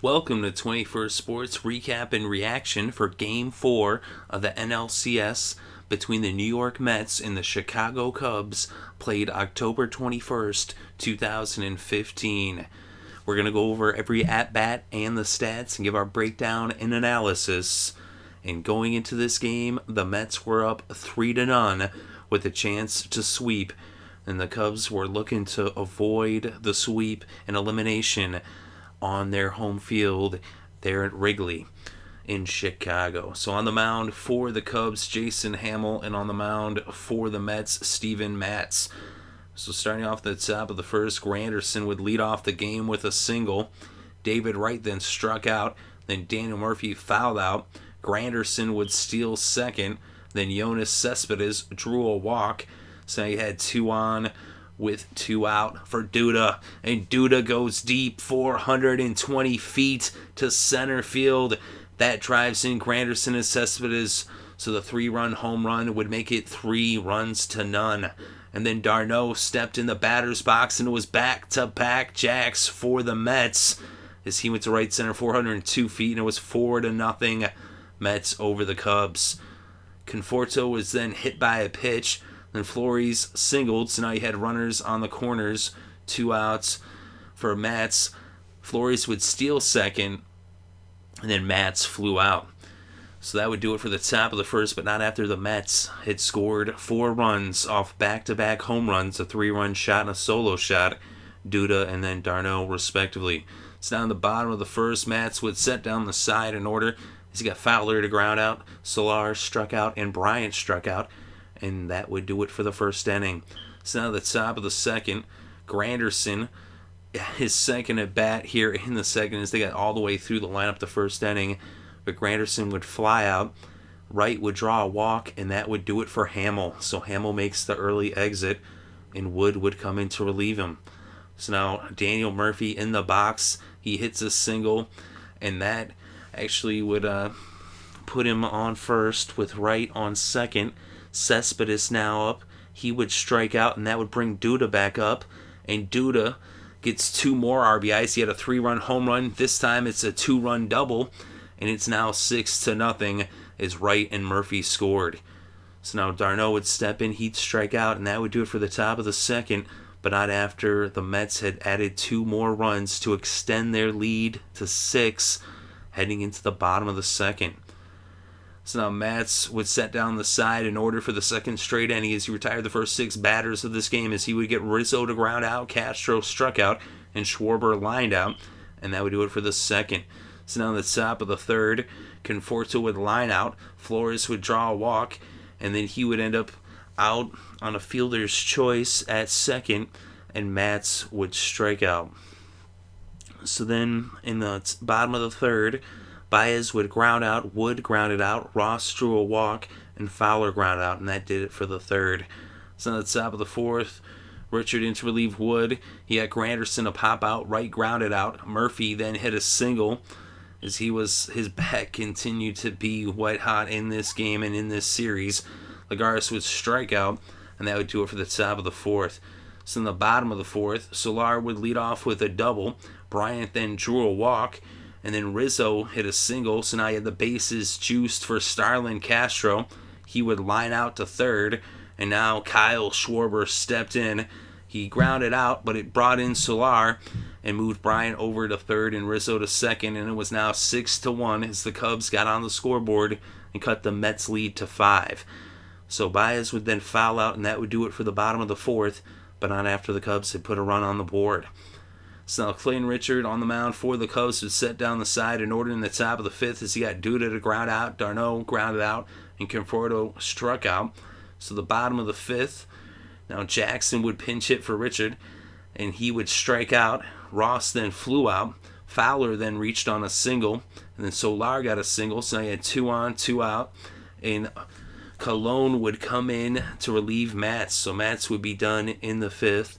Welcome to 21st Sports Recap and Reaction for Game 4 of the NLCS between the New York Mets and the Chicago Cubs, played October 21st, 2015. We're going to go over every at-bat and the stats and give our breakdown and analysis. And going into this game, the Mets were up 3-0 with a chance to sweep, and the Cubs were looking to avoid the sweep and elimination on their home field there at Wrigley in Chicago. So on the mound for the Cubs, Jason Hammel, and on the mound for the Mets, Steven Matz. So starting off the top of the first, Granderson would lead off the game with a single. David Wright then struck out. Then Daniel Murphy fouled out. Granderson would steal second. Then Yoenis Cespedes drew a walk. So he had 2 on with 2 out for Duda. And Duda goes deep 420 feet to center field. That drives in Granderson and Cespedes. So the 3-run home run would make it 3-0. And then d'Arnaud stepped in the batter's box, and it was back-to-back jacks for the Mets as he went to right center 402 feet, and it was 4-0 Mets over the Cubs. Conforto was then hit by a pitch. Then Flores singled, so now you had runners on the corners, 2 outs for Matz. Flores would steal second, and then Matz flew out. So that would do it for the top of the first, but not after the Mets had scored 4 runs off back-to-back home runs, a 3-run shot and a solo shot, Duda and then d'Arnaud respectively. So down the bottom of the first, Matz would set down the side in order as he got Fowler to ground out, Solar struck out, and Bryant struck out. And that would do it for the first inning. So now the top of the second, Granderson, his second at bat here in the second as they got all the way through the lineup the first inning. But Granderson would fly out. Wright would draw a walk, and that would do it for Hammel. So Hammel makes the early exit, and Wood would come in to relieve him. So now Daniel Murphy in the box. He hits a single, and that actually would put him on first with Wright on second. Cespedes now up. He would strike out, and that would bring Duda back up. And Duda gets 2 more RBIs. He had a 3-run home run. This time it's a 2-run double, and it's now 6-0 as Wright and Murphy scored. So now d'Arnaud would step in. He'd strike out, and that would do it for the top of the second, but not after the Mets had added 2 more runs to extend their lead to 6 heading into the bottom of the second. So now Matz would set down the side in order for the second straight inning as he retired the first 6 batters of this game as he would get Rizzo to ground out, Castro struck out, and Schwarber lined out, and that would do it for the second. So now on the top of the third, Conforto would line out, Flores would draw a walk, and then he would end up out on a fielder's choice at second, and Matz would strike out. So then in the bottom of the third, Baez would ground out, Wood grounded out, Ross drew a walk, and Fowler grounded out, and that did it for the third. So at the top of the fourth, Richard in to relieve Wood. He had Granderson to pop out, Wright grounded out. Murphy then hit a single as his bat continued to be white hot in this game and in this series. Lagares would strike out, and that would do it for the top of the fourth. So in the bottom of the fourth, Solar would lead off with a double. Bryant then drew a walk. And then Rizzo hit a single, so now you had the bases juiced for Starlin Castro. He would line out to third, and now Kyle Schwarber stepped in. He grounded out, but it brought in Solar and moved Bryant over to third and Rizzo to second, and it was now 6-1 as the Cubs got on the scoreboard and cut the Mets lead to 5. So Baez would then foul out, and that would do it for the bottom of the fourth, but not after the Cubs had put a run on the board. So now Clayton Richard on the mound for the Cubs would set down the side in order in the top of the fifth as he got Duda to ground out, d'Arnaud grounded out, and Conforto struck out. So the bottom of the fifth, now Jackson would pinch hit for Richard, and he would strike out. Ross then flew out. Fowler then reached on a single, and then Solar got a single, so now you had 2 on, 2 out, and Colon would come in to relieve Matz. So Matz would be done in the fifth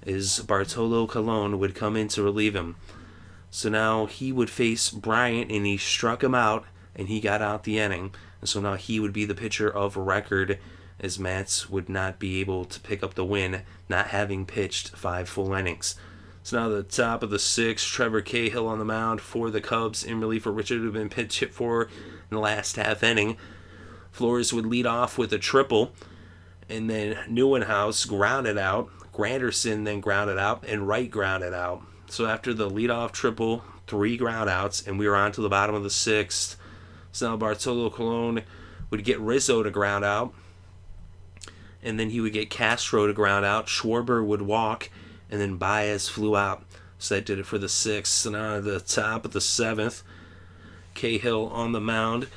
as Bartolo Colon would come in to relieve him. So now he would face Bryant, and he struck him out, and he got out the inning. And so now he would be the pitcher of record as Matz would not be able to pick up the win, not having pitched 5 full innings. So now the top of the sixth, Trevor Cahill on the mound for the Cubs in relief of Richard, who had been pinch hit for in the last half inning. Flores would lead off with a triple, and then Neuenhuis grounded out. Granderson then grounded out, and Wright grounded out. So after the leadoff triple, 3 ground outs, and we were on to the bottom of the sixth. So now Bartolo Colon would get Rizzo to ground out, and then he would get Castro to ground out. Schwarber would walk, and then Baez flew out. So that did it for the sixth. So now at the top of the seventh, Cahill on the mound,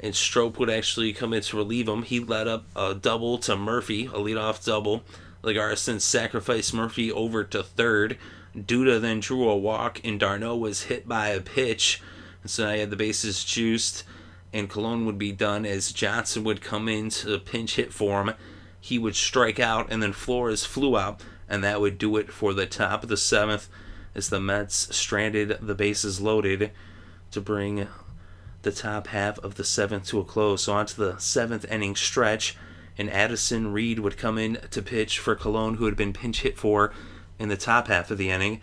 and Strop would actually come in to relieve him. He led up a double to Murphy, a leadoff double. Lagarson sacrificed Murphy over to third. Duda then drew a walk, and d'Arnaud was hit by a pitch. And so I had the bases juiced, and Colon would be done as Johnson would come in to pinch hit for him. He would strike out, and then Flores flew out, and that would do it for the top of the seventh as the Mets stranded the bases loaded to bring the top half of the seventh to a close. So on to the seventh inning stretch, and Addison Reed would come in to pitch for Colon, who had been pinch hit for in the top half of the inning.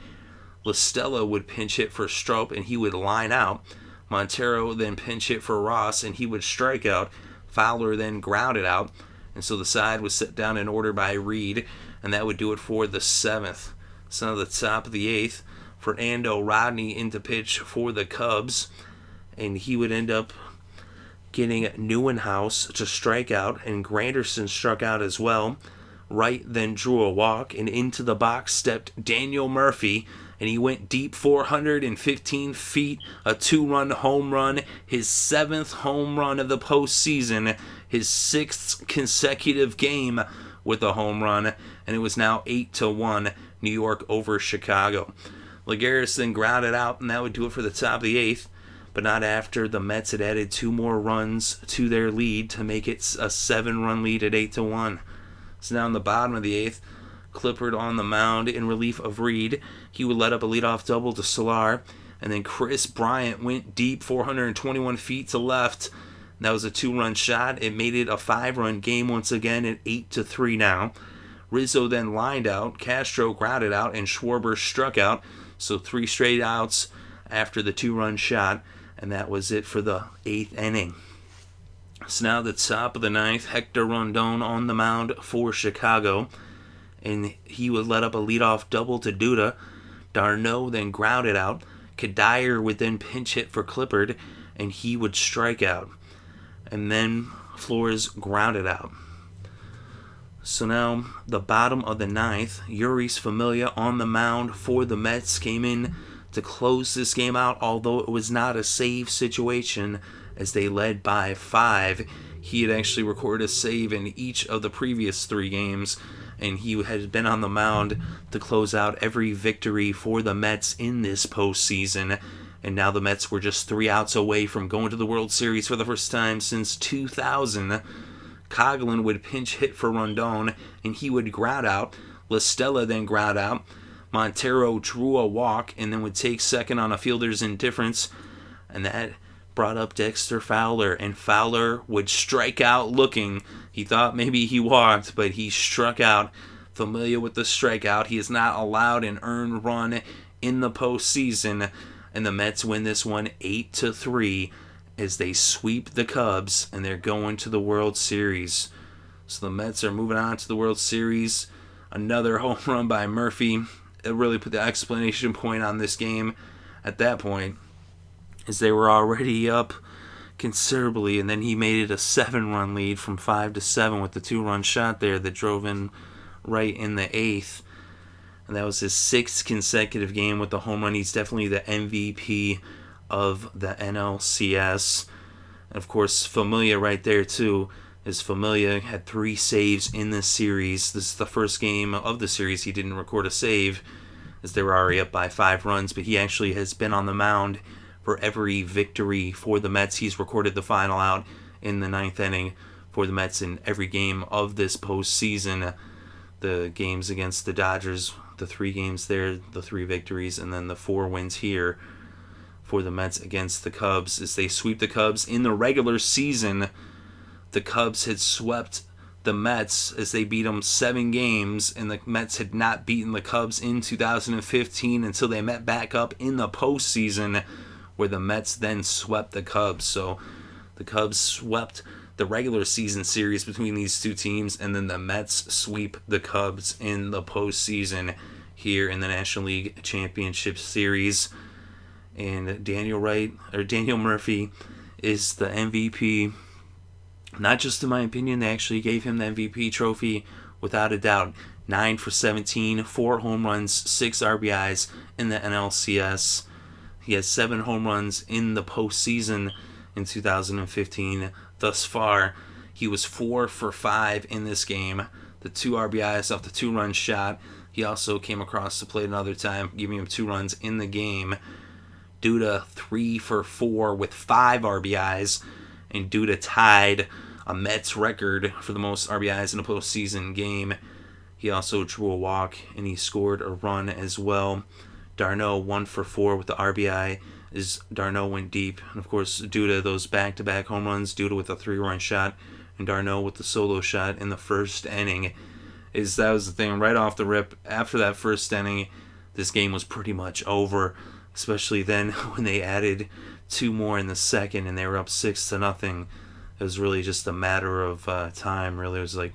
LaStella would pinch hit for Strop, and he would line out. Montero then pinch hit for Ross, and he would strike out. Fowler then grounded out, and so the side was set down in order by Reed, and that would do it for the seventh. So at the top of the eighth, Fernando Rodney in to pitch for the Cubs, and he would end up getting Neuenhuis to strike out, and Granderson struck out as well. Wright then drew a walk, and into the box stepped Daniel Murphy, and he went deep 415 feet, a 2-run home run, his 7th home run of the postseason, his 6th consecutive game with a home run, and it was now 8-1, New York over Chicago. Lagares then grounded out, and that would do it for the top of the eighth, but not after the Mets had added 2 more runs to their lead to make it a 7-run lead at 8-1. So now in the bottom of the eighth, Clippard on the mound in relief of Reed. He would let up a leadoff double to Solar, and then Chris Bryant went deep 421 feet to left. That was a 2-run shot. It made it a 5-run game once again at 8-3 now. Rizzo then lined out, Castro grounded out, and Schwarber struck out. So 3 straight outs after the 2-run shot, and that was it for the 8th inning. So now the top of the 9th, Hector Rondon on the mound for Chicago, and he would let up a leadoff double to Duda. d'Arnaud then grounded out. Kadire would then pinch hit for Clippard, and he would strike out. And then Flores grounded out. So now the bottom of the 9th, Jeurys Familia on the mound for the Mets came in to close this game out, although it was not a save situation as they led by 5. He had actually recorded a save in each of the previous 3 games, and he had been on the mound to close out every victory for the Mets in this postseason. And now the Mets were just 3 outs away from going to the World Series for the first time since 2000. Coghlan would pinch hit for Rondon, and he would ground out. LaStella then ground out. Montero drew a walk and then would take second on a fielder's indifference, and that brought up Dexter Fowler, and Fowler would strike out looking. He thought maybe he walked, but he struck out. Familia with the strikeout. He is not allowed an earned run in the postseason, and the Mets win this one 8-3 as they sweep the Cubs, and they're going to the World Series. So the Mets are moving on to the World Series. Another home run by Murphy. It really put the exclamation point on this game at that point, as they were already up considerably, and then he made it a 7-run lead from 5-7 with the 2-run shot there that drove in right in the 8th. And that was his 6th consecutive game with the home run. He's definitely the MVP of the NLCS. And of course, Familia right there too, as Familia had 3 saves in this series. This is the first game of the series he didn't record a save, as they were already up by 5 runs, but he actually has been on the mound for every victory for the Mets. He's recorded the final out in the 9th inning for the Mets in every game of this postseason. The games against the Dodgers, the 3 games there, the 3 victories, and then the 4 wins here for the Mets against the Cubs as they sweep the Cubs. In the regular season, the Cubs had swept the Mets as they beat them 7 games, and the Mets had not beaten the Cubs in 2015 until they met back up in the postseason, where the Mets then swept the Cubs. So the Cubs swept the regular season series between these two teams, and then the Mets sweep the Cubs in the postseason here in the National League Championship Series. And Daniel Murphy is the MVP. Not just in my opinion, they actually gave him the MVP trophy without a doubt. 9 for 17, 4 home runs, 6 RBIs in the NLCS. He has 7 home runs in the postseason in 2015. Thus far, he was 4 for 5 in this game. The 2 RBIs off the 2-run shot. He also came across the plate another time, giving him 2 runs in the game. Duda 3 for 4 with 5 RBIs, and Duda tied a Mets record for the most RBIs in a postseason game. He also drew a walk, and he scored a run as well. d'Arnaud 1 for 4 with the RBI as d'Arnaud went deep. And of course, Duda, those back-to-back home runs, Duda with a 3-run shot, and d'Arnaud with the solo shot in the first inning. That was the thing, right off the rip, after that first inning, this game was pretty much over. Especially then when they added 2 more in the second and they were up 6-0. It was really just a matter of time. Really, it was like,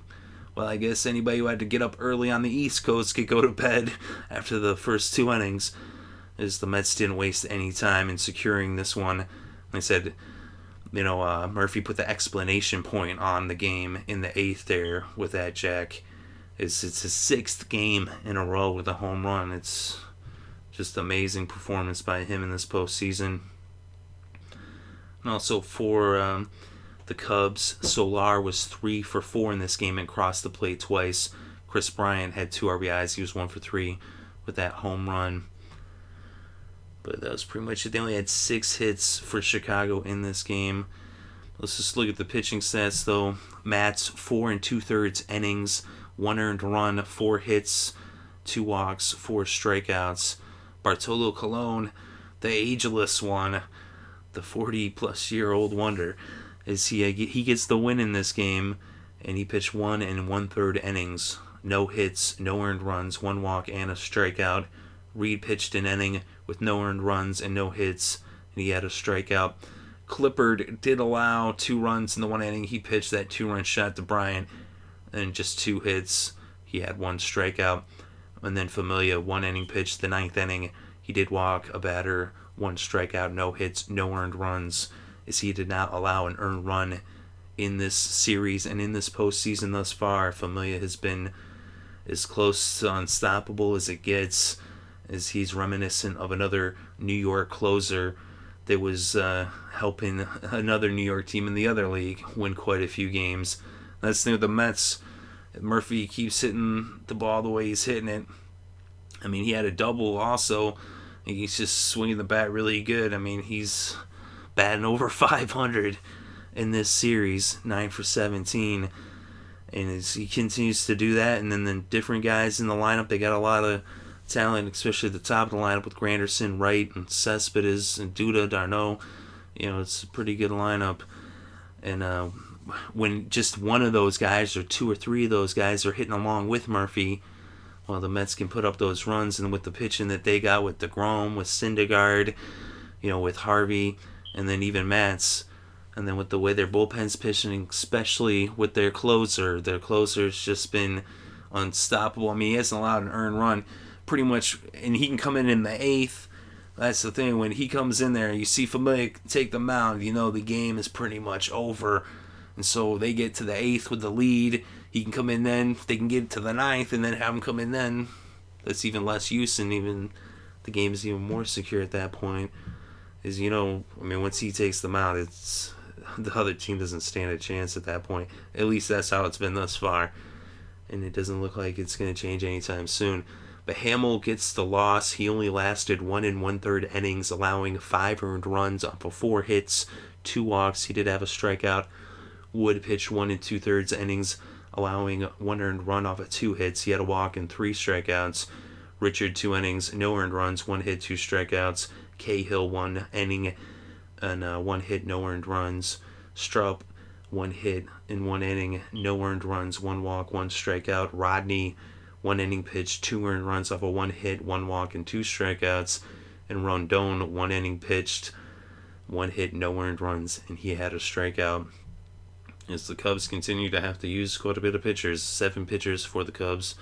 well, I guess anybody who had to get up early on the East Coast could go to bed after the first 2 innings. As the Mets didn't waste any time in securing this one. Like I said, Murphy put the explanation point on the game in the 8th there with that jack. It's his 6th game in a row with a home run. It's just amazing performance by him in this postseason. And also for the Cubs, Solar was 3 for 4 in this game and crossed the plate twice. Chris Bryant had 2 RBIs. He was 1 for 3 with that home run. But that was pretty much it. They only had 6 hits for Chicago in this game. Let's just look at the pitching stats, though. Matz, 4 2/3 innings, 1 earned run, 4 hits, 2 walks, 4 strikeouts. Bartolo Colon, the ageless one, the 40-plus-year-old wonder, he gets the win in this game, and he pitched 1 1/3 innings. No hits, no earned runs, 1 walk, and a strikeout. Reed pitched an inning with no earned runs and no hits, and he had a strikeout. Clippard did allow 2 runs in the 1 inning. He pitched that 2-run shot to Bryant, and just 2 hits. He had 1 strikeout. And then Familia, 1 inning pitched, the 9th inning. He did walk a batter, 1 strikeout, no hits, no earned runs, as he did not allow an earned run in this series and in this postseason thus far. Familia has been as close to unstoppable as it gets, as he's reminiscent of another New York closer that was helping another New York team in the other league win quite a few games. That's the thing with the Mets. Murphy keeps hitting the ball the way he's hitting it. I mean, he had a double also. He's just swinging the bat really good. I mean, he's batting over 500 in this series, 9 for 17. And as he continues to do that, and then the different guys in the lineup, they got a lot of talent, especially at the top of the lineup with Granderson, Wright, and Cespedes, and Duda, d'Arnaud. It's a pretty good lineup. And when just one of those guys or 2 or 3 of those guys are hitting along with Murphy, well, the Mets can put up those runs. And with the pitching that they got with DeGrom, with Syndergaard, with Harvey, and then even Matz, and then with the way their bullpen's pitching, especially with their closer's just been unstoppable. I mean, he hasn't allowed an earned run pretty much, and he can come in the 8th. That's the thing. When he comes in there, you see Familia take the mound, the game is pretty much over. And so they get to the 8th with the lead. He can come in then. If they can get to the 9th and then have him come in then, that's even less use, and even the game is even more secure at that point. Once he takes the mound, it's the other team doesn't stand a chance at that point. At least that's how it's been thus far. And it doesn't look like it's going to change anytime soon. But Hammel gets the loss. He only lasted 1 1/3 innings, allowing 5 earned runs off of 4 hits, 2 walks. He did have a strikeout. Wood pitched 1 2/3 innings, allowing 1 earned run off of 2 hits. He had a walk and 3 strikeouts. Richard, 2 innings, no earned runs, 1 hit, 2 strikeouts. Cahill, 1 inning, and 1 hit, no earned runs. Strupp, 1 hit in 1 inning, no earned runs, 1 walk, 1 strikeout. Rodney, 1 inning pitched, 2 earned runs off of 1 hit, 1 walk, and 2 strikeouts. And Rondon, 1 inning pitched, 1 hit, no earned runs, and he had a strikeout. As the Cubs continue to have to use quite a bit of pitchers, 7 pitchers for the Cubs.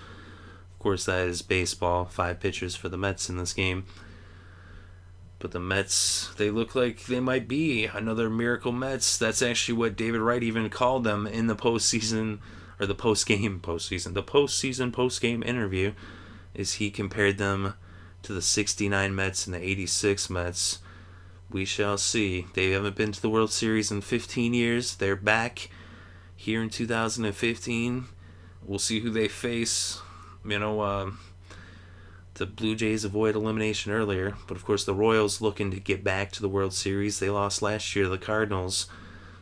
Of course, that is baseball, 5 pitchers for the Mets in this game. But the Mets, they look like they might be another miracle Mets. That's actually what David Wright even called them in the postseason, or the postgame interview, is he compared them to the 69 Mets and the 86 Mets. We shall see. They haven't been to the World Series in 15 years. They're back here in 2015. We'll see who they face. The Blue Jays avoid elimination earlier, but of course the Royals looking to get back to the World Series. They lost last year to the Cardinals,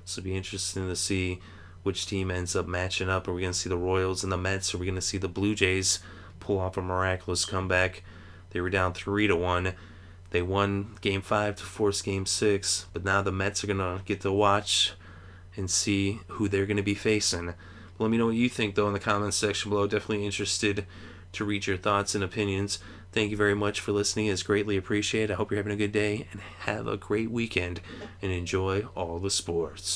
so it'll be interesting to see which team ends up matching up. Are we going to see the Royals and the Mets? Or are we going to see the Blue Jays pull off a miraculous comeback? They were down 3-1. They won Game 5 to force Game 6, but now the Mets are going to get to watch and see who they're going to be facing. Let me know what you think, though, in the comments section below. Definitely interested to read your thoughts and opinions. Thank you very much for listening. It's greatly appreciated. I hope you're having a good day and have a great weekend and enjoy all the sports.